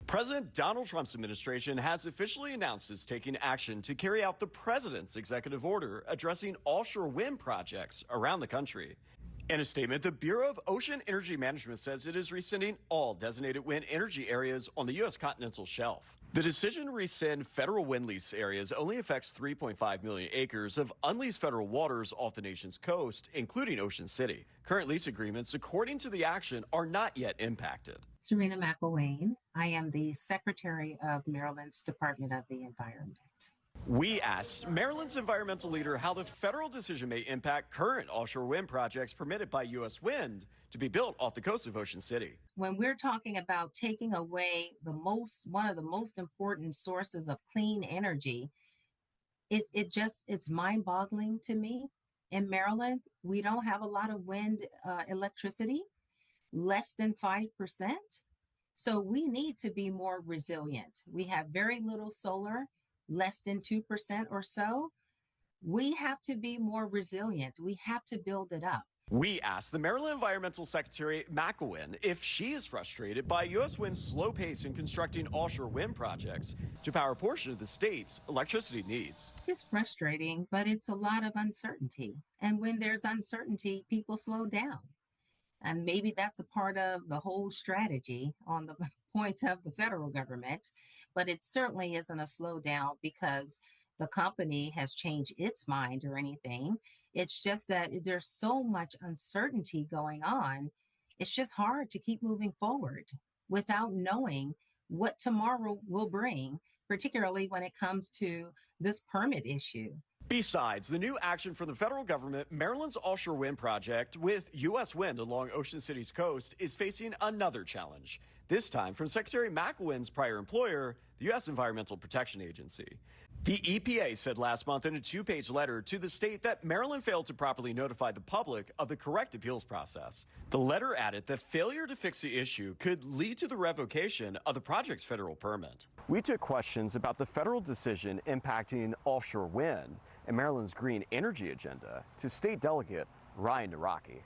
President Donald Trump's administration has officially announced it's taking action to carry out the president's executive order addressing offshore wind projects around the country. In a statement, the Bureau of Ocean Energy Management says it is rescinding all designated wind energy areas on the U.S. continental shelf. The decision to rescind federal wind lease areas only affects 3.5 million acres of unleased federal waters off the nation's coast, including Ocean City. Current lease agreements, according to the action, are not yet impacted. Serena McElwain. I am the Secretary of Maryland's Department of the Environment. We asked Maryland's environmental leader how the federal decision may impact current offshore wind projects permitted by U.S. Wind to be built off the coast of Ocean City. When we're talking about taking away one of the most important sources of clean energy, it's mind-boggling to me. In Maryland, we don't have a lot of wind electricity, less than 5%. So we need to be more resilient. We have very little solar, less than 2% or so. We have to be more resilient. We have to build it up. We asked the Maryland Environmental Secretary McElwain if she is frustrated by U.S. Wind's slow pace in constructing offshore wind projects to power a portion of the state's electricity needs. It's frustrating, but it's a lot of uncertainty. And when there's uncertainty, people slow down. And maybe that's a part of the whole strategy on the points of the federal government, but it certainly isn't a slowdown because the company has changed its mind or anything. It's just that there's so much uncertainty going on. It's just hard to keep moving forward without knowing what tomorrow will bring, particularly when it comes to this permit issue. Besides the new action from the federal government, Maryland's offshore wind project with U.S. Wind along Ocean City's coast is facing another challenge, this time from Secretary McElwain's prior employer, the U.S. Environmental Protection Agency. The EPA said last month in a 2-page letter to the state that Maryland failed to properly notify the public of the correct appeals process. The letter added that failure to fix the issue could lead to the revocation of the project's federal permit. We took questions about the federal decision impacting offshore wind and Maryland's green energy agenda to State Delegate Ryan Naraki.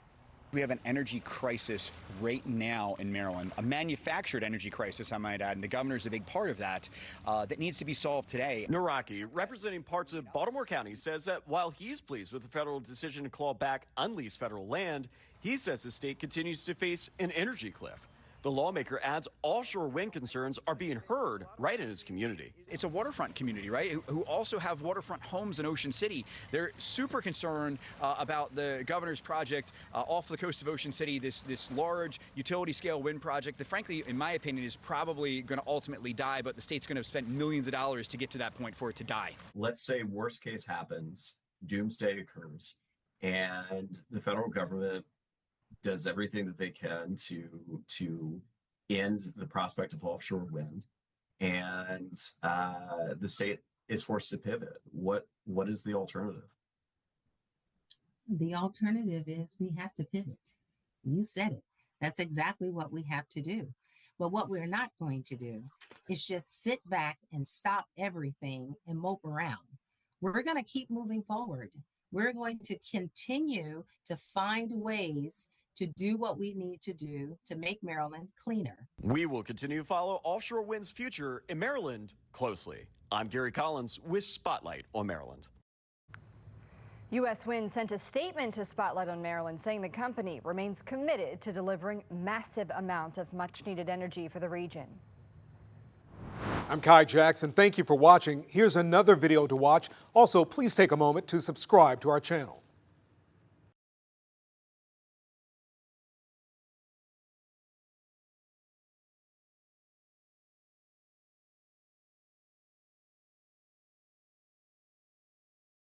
We have an energy crisis right now in Maryland, a manufactured energy crisis, I might add, and the governor's a big part of that, that needs to be solved today. Naraki, representing parts of Baltimore County, says that while he's pleased with the federal decision to claw back unleased federal land, he says the state continues to face an energy cliff. The lawmaker adds offshore wind concerns are being heard right in his community. It's a waterfront community, right, who also have waterfront homes in Ocean City. They're super concerned about the governor's project off the coast of Ocean City, this large utility-scale wind project that, frankly, in my opinion, is probably going to ultimately die, but the state's going to have spent millions of dollars to get to that point for it to die. Let's say worst case happens, doomsday occurs, and the federal government does everything that they can to end the prospect of offshore wind, and the state is forced to pivot. What is the alternative? The alternative is we have to pivot. You said it. That's exactly what we have to do. But what we're not going to do is just sit back and stop everything and mope around. We're going to keep moving forward. We're going to continue to find ways to do what we need to do to make Maryland cleaner. We will continue to follow offshore wind's future in Maryland closely. I'm Gary Collins with Spotlight on Maryland. U.S. Wind sent a statement to Spotlight on Maryland saying the company remains committed to delivering massive amounts of much-needed energy for the region. I'm Kai Jackson. Thank you for watching. Here's another video to watch. Also, please take a moment to subscribe to our channel.